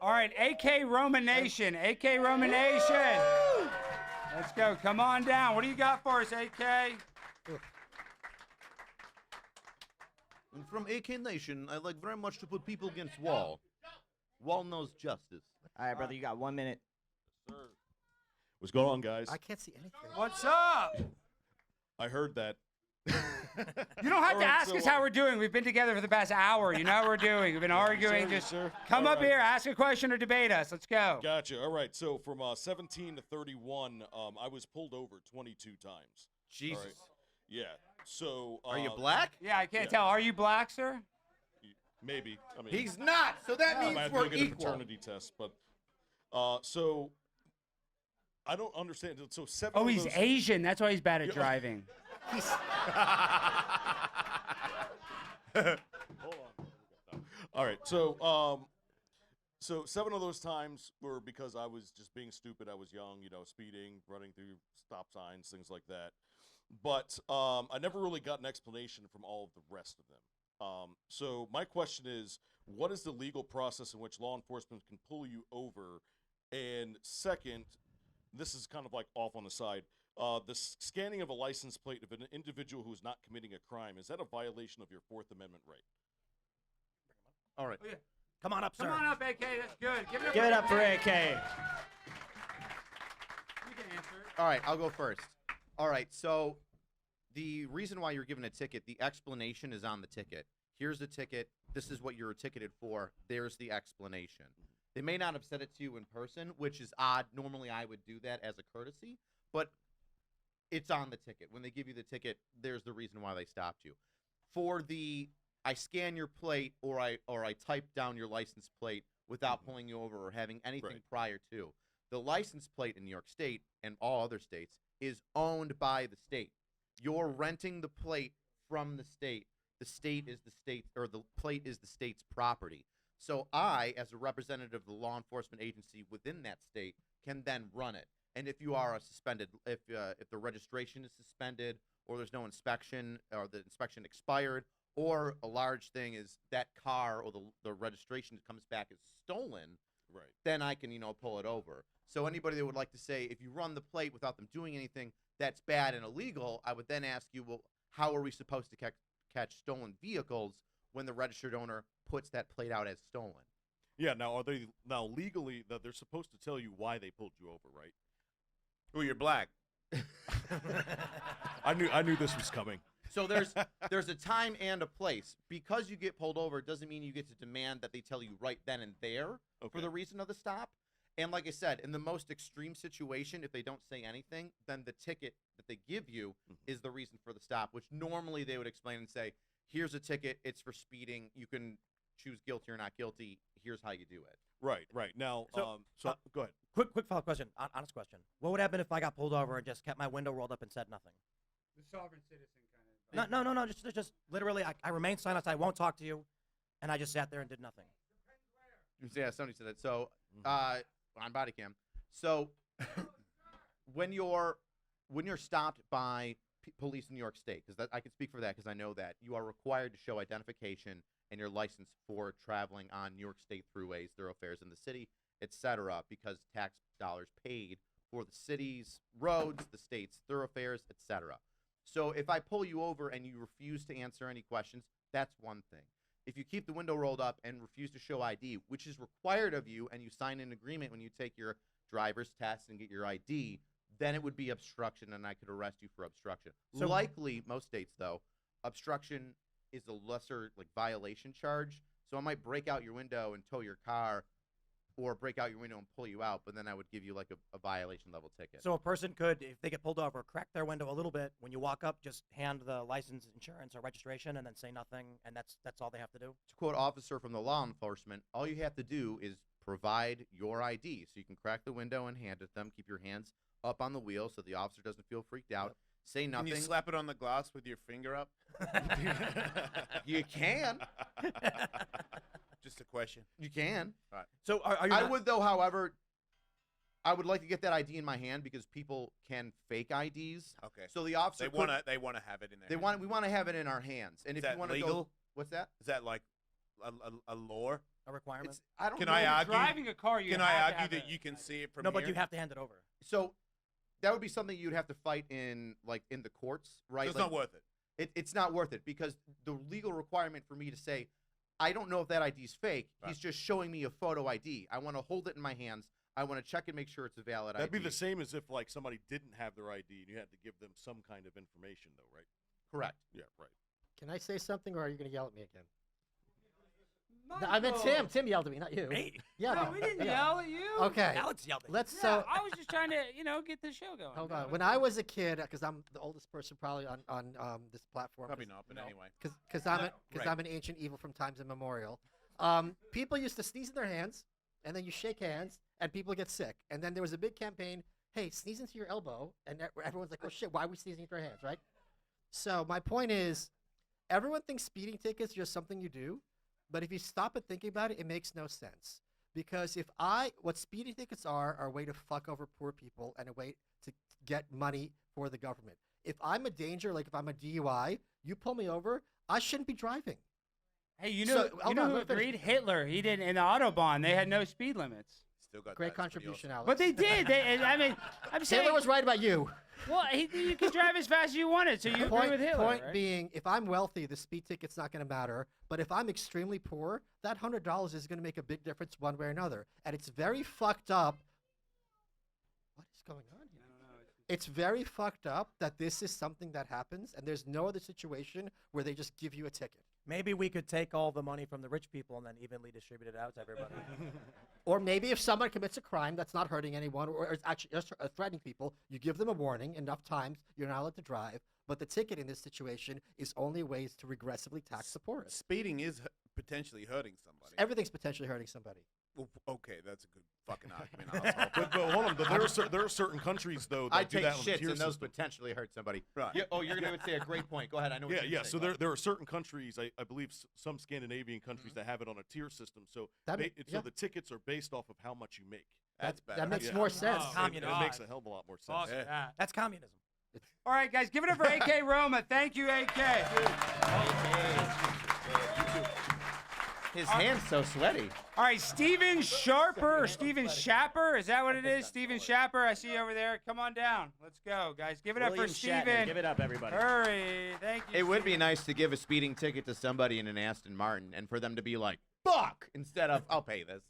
All right, AK Roman Nation. AK Roman Nation. Let's go. Come on down. What do you got for us, AK? And from AK Nation, I like very much to put people against Wall. Wall knows justice. All right, brother, you got 1 minute. Sir. What's going on, guys? I can't see anything. What's up? I heard that. You don't have to All right, ask so, us how we're doing. We've been together for the past hour. You know how we're doing. We've been arguing. Sir, Just sir. come All up right. here, ask a question, or debate us. Let's go. Gotcha. All right. So from 17 to 31, I was pulled over 22 times. Jesus. All right. Yeah. So. Are you black? Yeah, I can't Yeah. tell. Are you black, sir? Maybe. I mean. He's not, so that I means might have to we're go get a equal. paternity test, but. So. I don't understand. So 7. Oh, of he's those, Asian. That's why he's bad at Yeah. driving. Hold on. All right. So 7 of those times were because I was just being stupid. I was young, speeding, running through stop signs, things like that. But I never really got an explanation from all of the rest of them. So my question is, what is the legal process in which law enforcement can pull you over? And second, this is kind of like off on the side. The scanning of a license plate of an individual who is not committing a crime, is that a violation of your Fourth Amendment right? All right. Oh, yeah. Come on up, sir. Come on up, AK. That's good. Give it up for AK. You can answer it. All right, I'll go first. All right, so the reason why you're given a ticket, the explanation is on the ticket. Here's the ticket. This is what you're ticketed for. There's the explanation. They may not have said it to you in person, which is odd. Normally, I would do that as a courtesy, but it's on the ticket. When they give you the ticket, there's the reason why they stopped you. For the I scan your plate or I type down your license plate without pulling you over or having anything Right. prior to. The license plate in New York State and all other states is owned by the state. You're renting the plate from the state. The state is the state, or the plate is the state's property. So I, as a representative of the law enforcement agency within that state, can then run it. And if you are if the registration is suspended, or there's no inspection, or the inspection expired, or a large thing is that car or the registration comes back as stolen, Right. then I can, pull it over. So anybody that would like to say, if you run the plate without them doing anything, that's bad and illegal, I would then ask you, well, how are we supposed to catch stolen vehicles when the registered owner puts that plate out as stolen? Yeah. Now, are they legally that they're supposed to tell you why they pulled you over, right? Oh, you're black. I knew this was coming. So there's a time and a place. Because you get pulled over, it doesn't mean you get to demand that they tell you right then and there for Okay. the reason of the stop. And like I said, in the most extreme situation, if they don't say anything, then the ticket that they give you is the reason for the stop, which normally they would explain and say, here's a ticket, it's for speeding, you can choose guilty or not guilty, here's how you do it. Right. Now, So, go ahead. Quick follow-up question. Honest question. What would happen if I got pulled over and just kept my window rolled up and said nothing? The sovereign citizen kind of. No. Just literally, I remained silent. I won't talk to you, and I just sat there and did nothing. Yeah, somebody said that. So, on body cam. So, when you're stopped by police in New York State, because I can speak for that because I know that, you are required to show identification and your license for traveling on New York State throughways, thoroughfares in the city, etc., because tax dollars paid for the city's roads, the state's thoroughfares, etc. So if I pull you over and you refuse to answer any questions, that's one thing. If you keep the window rolled up and refuse to show ID, which is required of you, and you sign an agreement when you take your driver's test and get your ID, then it would be obstruction, and I could arrest you for obstruction. So- Likely, most states, though, obstruction is a lesser violation charge. So I might break out your window and tow your car, or break out your window and pull you out, but then I would give you a violation level ticket. So a person could, if they get pulled over, crack their window a little bit. When you walk up, just hand the license, insurance, or registration, and then say nothing, and that's all they have to do. To quote officer from the law enforcement, all you have to do is provide your ID. So you can crack the window and hand it them. Keep your hands up on the wheel so the officer doesn't feel freaked out. Yep. Say Can nothing. you slap it on the glass with your finger up? You can. Just a question. You can. So are you? I not- would, though, however, I would like to get that ID in my hand because people can fake IDs. Okay. So the officer They wanna have it in there. we want to have it in our hands. And Is if that you want to legal? go, what's that? Is that like a lore? a requirement? It's, I don't Can know. I argue? Driving a car, you Can have I to argue have that a- you can see it from No, here? but you have to hand it over. So that would be something you'd have to fight in the courts, right? It's Like, not worth it. It's not worth it because the legal requirement for me to say, I don't know if that ID is fake. Right. He's just showing me a photo ID. I want to hold it in my hands. I want to check and make sure it's a valid That'd ID. be the same as if like somebody didn't have their ID and you had to give them some kind of information, though, right? Correct. Yeah, right. Can I say something, or are you going to yell at me again? No, Michael. I meant Tim. Tim yelled at me, not you. Me? Yeah. No, we didn't yeah. yell at you. Okay. Alex yelled at you. Let's Yeah, I was just trying to, get the show going. hold on. When I was a kid, because I'm the oldest person probably on this platform. Probably not, but anyway. Because Right. I'm an ancient evil from times immemorial. People used to sneeze in their hands, and then you shake hands, and people get sick. And then there was a big campaign, hey, sneeze into your elbow, and everyone's like, oh shit, why are we sneezing into our hands, right? So my point is, everyone thinks speeding tickets are just something you do, but if you stop and think about it, it makes no sense. Because what speeding tickets are a way to fuck over poor people and a way to get money for the government. If I'm a danger, like if I'm a DUI, you pull me over, I shouldn't be driving. Hey, you So, know, hold who on, let me finish. agreed? Hitler. He did in the Autobahn. They had no speed limits. Still got Great that. It's pretty contribution, awesome. Alex. But they did. I'm saying. Taylor was right about you. Well, you can drive as fast as you wanted, so you agree with Hitler, Point right? being, if I'm wealthy, the speed ticket's not going to matter. But if I'm extremely poor, that $100 is going to make a big difference one way or another. And it's very fucked up. What is going on here? It's very fucked up that this is something that happens, and there's no other situation where they just give you a ticket. Maybe we could take all the money from the rich people and then evenly distribute it out to everybody. Or maybe if someone commits a crime that's not hurting anyone or is actually just threatening people, you give them a warning enough times, you're not allowed to drive. But the ticket in this situation is only ways to regressively tax the poorest. Speeding is potentially hurting somebody. Everything's potentially hurting somebody. Well, okay, that's a good fucking argument. asshole. But hold on, but there are certain countries though that I do take that with the shits tier and those system. potentially hurt somebody. Right. Yeah, oh, you're going to say a great point. Go ahead. I know what Yeah, you're yeah. gonna So say. Go there are certain countries, I believe some Scandinavian countries that have it on a tier system. So That ma- so yeah. the tickets are based off of how much you make. That's better. That makes Yeah. more sense. Oh, It Communism. makes a hell of a lot more sense. Fuck Yeah. that. That's communism. All right, guys, give it up for AK Roma. Thank you, AK. His hand's so sweaty. All right, Steven Sharper, or Steven Shapper, is that what it is? Steven Shapper, I see you over there. Come on down. Let's go, guys. Give it up William for Shatner. Steven. Give it up, everybody. Hurry. Thank you. It would be Steven. nice to give a speeding ticket to somebody in an Aston Martin and for them to be like, fuck, instead of, I'll pay this.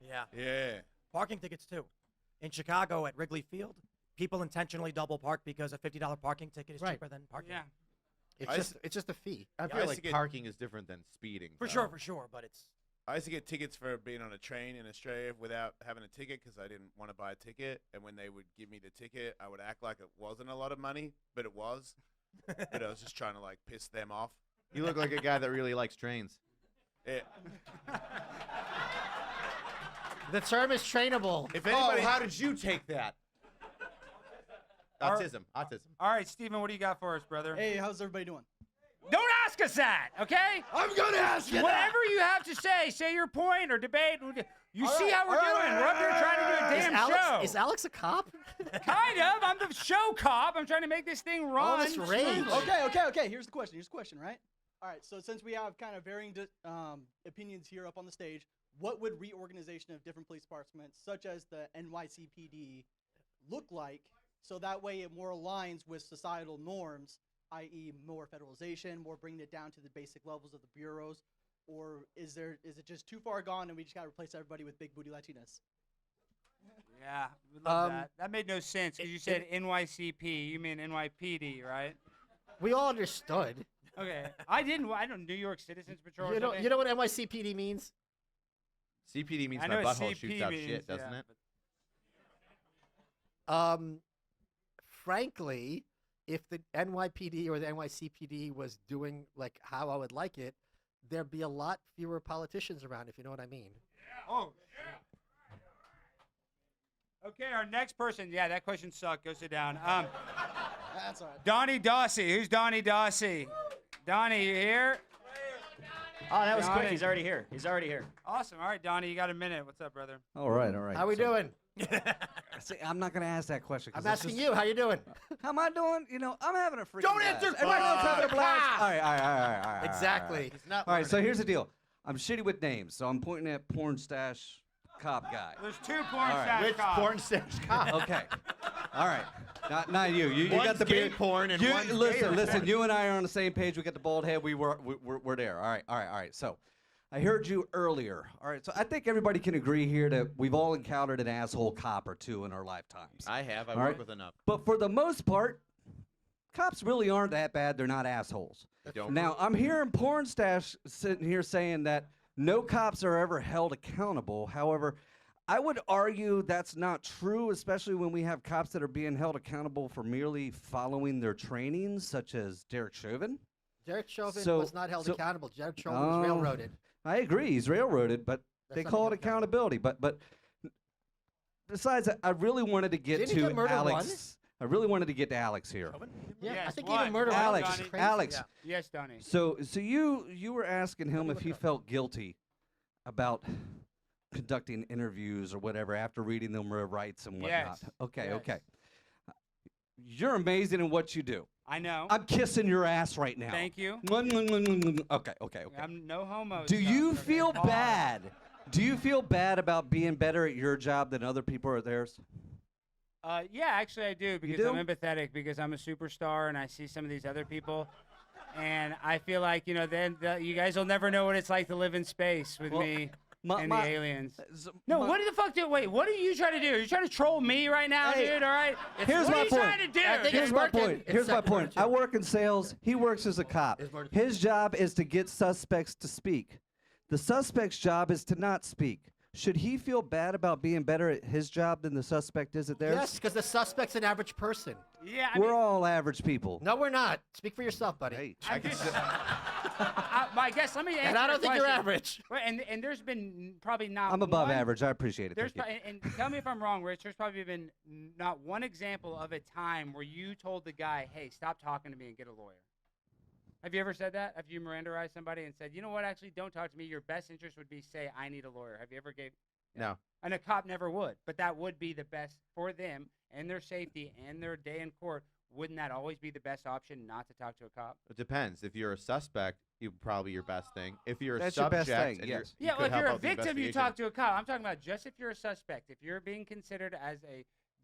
Yeah. Yeah. Parking tickets, too. In Chicago at Wrigley Field, people intentionally double park because a $50 parking ticket is Right. cheaper than parking. Yeah. It's just a fee. I I feel used like to get- parking is different than speeding. For though. sure, but it's... I used to get tickets for being on a train in Australia without having a ticket because I didn't want to buy a ticket. And when they would give me the ticket, I would act like it wasn't a lot of money, but it was. But I was just trying to like piss them off. You look like a guy that really likes trains. Yeah. The term is trainable. If anybody, how did you take that? Our- Autism. All right, Steven, what do you got for us, brother? Hey, how's everybody doing? Don't ask us that, okay? I'm going to ask Whatever you have to say your point or debate. You see how we're doing. We're up here trying to do a damn show. Is Alex a cop? Kind of. I'm the show cop. I'm trying to make this thing run. All this rage. smoothly. Okay. Here's the question, right? All right. So since we have kind of varying opinions here up on the stage, what would reorganization of different police departments, such as the NYCPD, look like? So that way it more aligns with societal norms, i.e., more federalization, more bringing it down to the basic levels of the bureaus, or is it just too far gone and we just got to replace everybody with big booty Latinas? Yeah, we love Um, that. That made no sense because you said NYCP. You mean NYPD, right? We all understood. Okay. I didn't. I don't. New York Citizens Patrol. or You know something? what NYCPD means? CPD means I my know what butthole CP shoots out means, shit, doesn't yeah, it? but- Frankly, if the NYPD or the NYCPD was doing like how I would like it, there'd be a lot fewer politicians around, if you know what I mean. Oh. Okay, our next person. Yeah, that question sucked. Go sit down. That's all right. Donnie Dossie. Who's Donnie Dossie? Donnie, you here? Oh, that was Johnny. quick. He's already here. Awesome. All right, Donnie, you got a minute. What's up, brother? All right, all right. How we So- doing? See, I'm not going to ask that question. 'cause I'm that's asking just- you. How you doing? How am I doing? You know, I'm having a freaking Don't blast. answer Everybody else having a fuck. blast? All right. Exactly. He's not All right, so learning. here's the deal. I'm shitty with names, so I'm pointing at porn stash cop guy. There's 2 porn right. stash Which cops. porn stash cop? Okay. All right. Not you. You One's got the gay beard. porn and You, one's listen, gay listen. You and I are on the same page. We got the bald head. We're there. All right. So, I heard you earlier. All right. So I think everybody can agree here that we've all encountered an asshole cop or two in our lifetimes. I have. I All work right. with enough. But for the most part, cops really aren't that bad. They're not assholes. Don't. Now, I'm hearing Porn Stash sitting here saying that no cops are ever held accountable. However, I would argue that's not true, especially when we have cops that are being held accountable for merely following their trainings, such as Derek Chauvin. Derek Chauvin So- was not held so- accountable. Derek Chauvin was Oh, railroaded. I agree, he's railroaded, but That's they not call it being held accountability. But besides, I really wanted to get Didn't he to get murdered Alex. I really wanted to get to Alex here. Yeah, I Yes, think what? even murder What, Alex, Donnie? Alex. Yes, Donnie. So you were asking him if he felt guilty about conducting interviews or whatever after reading them rights and whatnot. Yes. Okay, Yes. okay. You're amazing in what you do. I know. I'm kissing your ass right now. Thank you. Okay. I'm no homo. Do so you okay. feel Pause. bad? Do you feel bad about being better at your job than other people are at theirs? Yeah, actually I do because do? I'm empathetic because I'm a superstar and I see some of these other people, and I feel like you guys will never know what it's like to live in space with Well, me my- and my- the aliens. So No, my- what the fuck do? Wait, what are you trying to do? Are you trying to troll me right now, Hey, dude? All right. here's what my are you point. trying to do? I think dude? Here's my working. point. It's Here's my second point. order I too. work in sales. He works as a cop. It's order His job is to get suspects to speak. The suspect's job is to not speak. Should he feel bad about being better at his job than the suspect is at theirs? Yes, because the suspect's an average person. Yeah, I We're mean, all average people. No, we're not. Speak for yourself, buddy. Hey, I guess let me answer And I your don't think you're question. average. Well, and there's been probably not. I'm above one- average. I appreciate it. There's Thank you. and tell me if I'm wrong, Rich. There's probably been not one example of a time where you told the guy, "Hey, stop talking to me and get a lawyer." Have you ever said that? Have you Mirandaized somebody and said, "You know what? Actually, don't talk to me. Your best interest would be say I need a lawyer." Have you ever gave? No. And a cop never would, but that would be the best for them and their safety and their day in court. Wouldn't that always be the best option, not to talk to a cop? It depends. If you're a suspect, you probably your best thing. If you're a That's your subject, best thing, and yes. you Yeah, could well, if help you're a out the victim, you investigation. talk to a cop. I'm talking about just if you're a suspect. If you're being considered as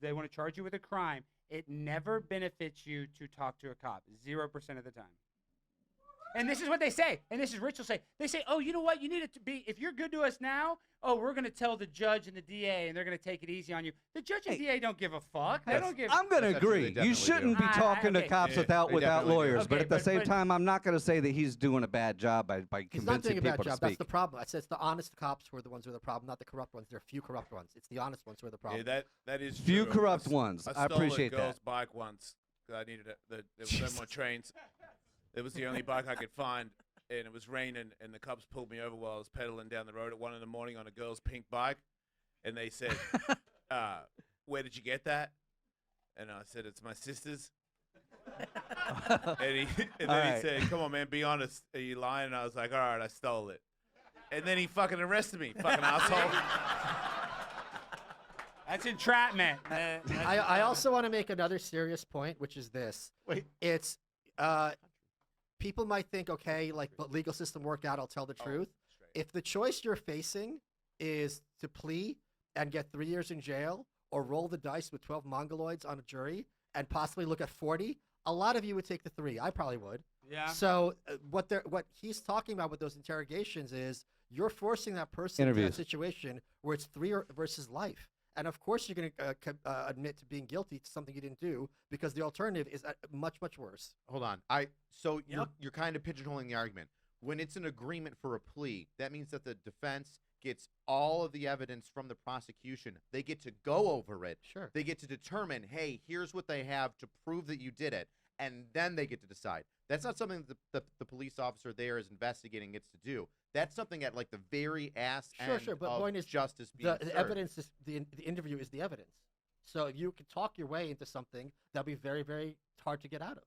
they want to charge you with a crime, it never benefits you to talk to a cop. 0% of the time. And this is what they say. And this is Rich will say. They say, oh, you know what? You need it to be, if you're good to us now, oh, we're going to tell the judge and the DA, and they're going to take it easy on you. The judge and Hey. DA don't give a fuck. They don't give I'm going to That's true, they agree. You definitely shouldn't do. be talking to Okay. cops Yeah, without they without definitely do. lawyers. but Okay, at the same but- time, I'm not going to say that he's doing a bad job by He's not convincing doing a bad people to job. speak. That's the problem. I said it's the honest cops who are the ones who are the problem, not the corrupt ones. There are few corrupt ones. It's the honest ones who are the problem. Yeah, that is Few true. corrupt I s- ones. I stole appreciate a girl's that. bike once 'cause I needed it. There was no more trains. It was the only bike I could find, and it was raining, and the cops pulled me over while I was pedaling down the road at 1 a.m. on a girl's pink bike, and they said, "Where did you get that?" And I said, "It's my sister's." And then he right. said, "Come on, man, be honest. Are you lying?" And I was like, "All right, I stole it." And then he fucking arrested me, fucking asshole. That's entrapment. I also want to make another serious point, which is this. Wait. It's people might think, okay, like, but legal system worked out, I'll tell the truth. If the choice you're facing is to plea and get 3 years in jail or roll the dice with 12 mongoloids on a jury and possibly look at 40, a lot of you would take the 3. I probably would. Yeah. So what he's talking about with those interrogations is you're forcing that person into Interviews. that situation where it's 3 versus life. And of course you're going to admit to being guilty to something you didn't do because the alternative is much, much worse. Hold on. So you're kind of pigeonholing the argument. When it's an agreement for a plea, that means that the defense gets all of the evidence from the prosecution. They get to go over it. Sure. They get to determine, hey, here's what they have to prove that you did it, and then they get to decide. That's not something that the police officer there is investigating gets to do. That's something at like the very ass Sure, end sure. But of point is, justice being the served. evidence is the interview is the evidence. So you can talk your way into something that'll be very, very hard to get out of.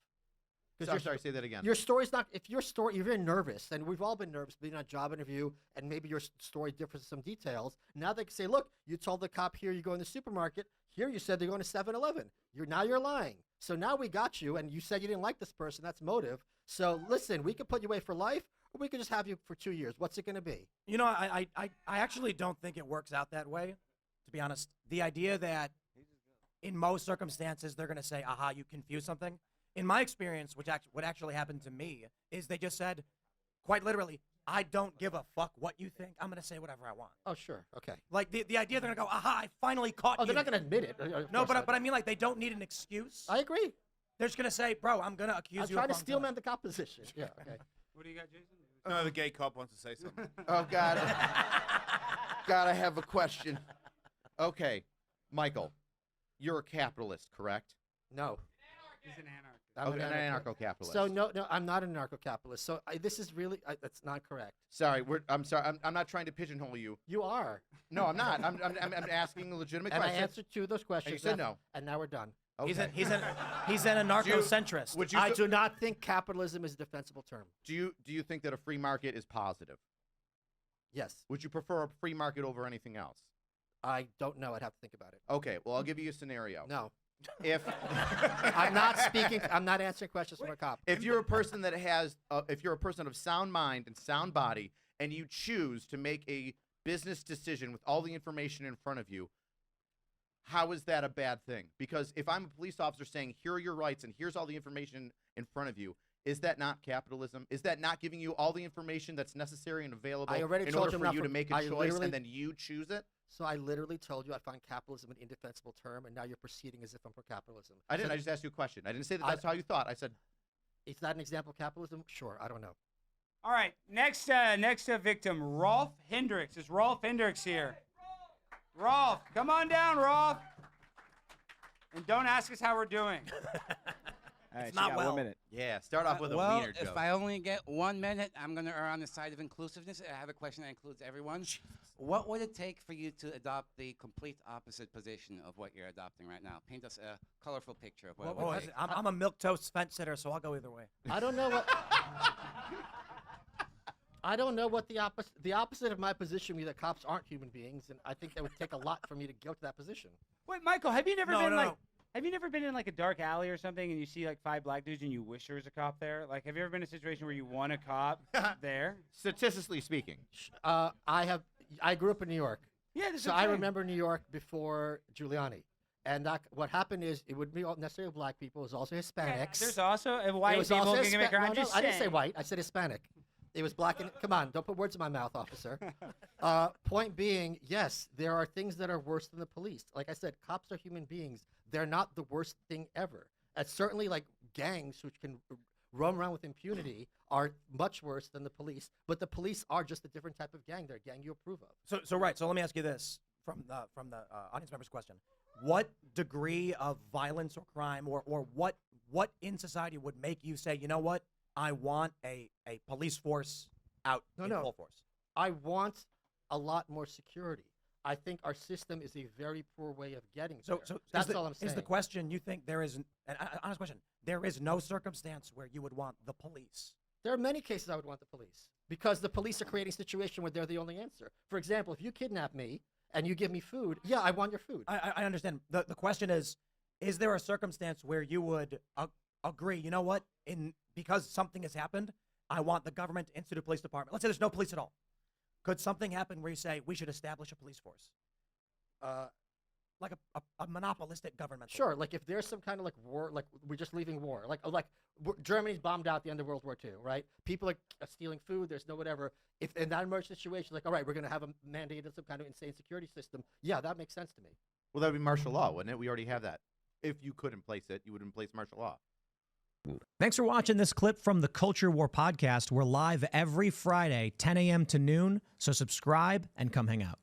So, I'm sorry, say that again. Your story's not. If your story, you're very nervous, and we've all been nervous being on a job interview, and maybe your story differs in some details. Now they can say, "Look, you told the cop here you go in the supermarket. Here you said they're going to 7-Eleven. You're lying. So now we got you, and you said you didn't like this person. That's motive. So listen, we could put you away for life, we could just have you for 2 years. What's it going to be? You know, I actually don't think it works out that way, to be honest. The idea that in most circumstances they're going to say, aha, you confused something. In my experience, what actually happened to me is they just said, quite literally, I don't give a fuck what you think. I'm going to say whatever I want. Oh, sure. Okay. Like, the idea they're going to go, aha, I finally caught Oh, you. they're not going to admit it. No, but I mean, like, they don't need an excuse. I agree. They're just going to say, bro, I'm going to accuse I'm you trying of to steel man wrongdoing." the cop position. Yeah, okay. What do you got, Jason? No, the gay cop wants to say something. Oh God. God, I have a question. Okay, Michael, you're a capitalist, correct? No. He's an anarchist. I'm Okay, an anarcho-capitalist. So no, I'm not an anarcho-capitalist. So this is really that's not correct. Sorry, I'm sorry. I'm not trying to pigeonhole you. You are. No, I'm not. I'm asking a legitimate And I question. answered 2 of those questions. you said no. And now we're done. Okay. He's an anarcho-centrist. Would you? I do not think capitalism is a defensible term. Do you think that a free market is positive? Yes. Would you prefer a free market over anything else? I don't know. I'd have to think about it. Okay. Well, I'll give you a scenario. No. If I'm not speaking. I'm not answering questions from a cop. if you're a person that has, if you're a person of sound mind and sound body, and you choose to make a business decision with all the information in front of you, how is that a bad thing? Because if I'm a police officer saying, here are your rights and here's all the information in front of you, is that not capitalism? Is that not giving you all the information that's necessary and available I already in told order you for not you to for- make a I choice literally- and then you choose it? So I literally told you I find capitalism an indefensible term, and now you're proceeding as if I'm for capitalism. I didn't. So I just asked you a question. I didn't say that I- that's how you thought. I said, is that an example of capitalism? Sure. I don't know. All right, next victim, Rolf Hendricks. Is Rolf Hendricks here? Rolf, come on down, Rolf. And don't ask us how we're doing. All right, It's not got well. 1 minute. yeah, start off with a well, wiener joke. if I only get 1 minute, I'm going to err on the side of inclusiveness. I have a question that includes everyone. What would it take for you to adopt the complete opposite position of what you're adopting right now? Paint us a colorful picture of what it would What is take. it? I'm a milquetoast fence sitter, so I'll go either way. I don't know what. I don't know what the opposite of my position would be that cops aren't human beings, and I think that would take a lot for me to go to that position. Wait, Michael, have you never No, been no, like? no. Have you never been in like a dark alley or something, and you see like 5 black dudes, and you wish there was a cop there? Like, have you ever been in a situation where you want a cop there? Statistically speaking, I grew up in New York, Yeah, this so is I remember New York before Giuliani, and what happened is it wouldn't be all necessarily black people; it was also Hispanics. There's also It white was people also can commit Hispa- crime. no, Just I didn't say saying. white. I said Hispanic. It was black and come on, don't put words in my mouth, officer. Point being, yes, there are things that are worse than the police. Like I said, cops are human beings. They're not the worst thing ever. And certainly, like gangs, which can roam around with impunity, are much worse than the police. But the police are just a different type of gang. They're a gang you approve of. So right. So let me ask you this from the audience member's question: what degree of violence or crime, or what in society would make you say, you know what, I want a police force out in full force? I want a lot more security. I think our system is a very poor way of getting So there. That's all I'm saying. Is the question, you think there is an honest question? There is no circumstance where you would want the police. There are many cases I would want the police because the police are creating a situation where they're the only answer. For example, if you kidnap me and you give me food, yeah, I want your food. I understand. The question is there a circumstance where you would agree, you know what, because something has happened, I want the government to institute a police department. Let's say there's no police at all. Could something happen where you say we should establish a police force? Like a monopolistic government. Sure, like if there's some kind of like war, like we're just leaving war, like Germany's bombed out at the end of World War II, right? People are stealing food. There's no whatever. If in that emergency situation, like all right, we're going to have a mandated some kind of insane security system. Yeah, that makes sense to me. well, that would be martial law, wouldn't it? We already have that. If you could place it, you would place martial law. Thanks for watching this clip from the Culture War podcast. We're live every Friday, 10 a.m. to noon, so subscribe and come hang out.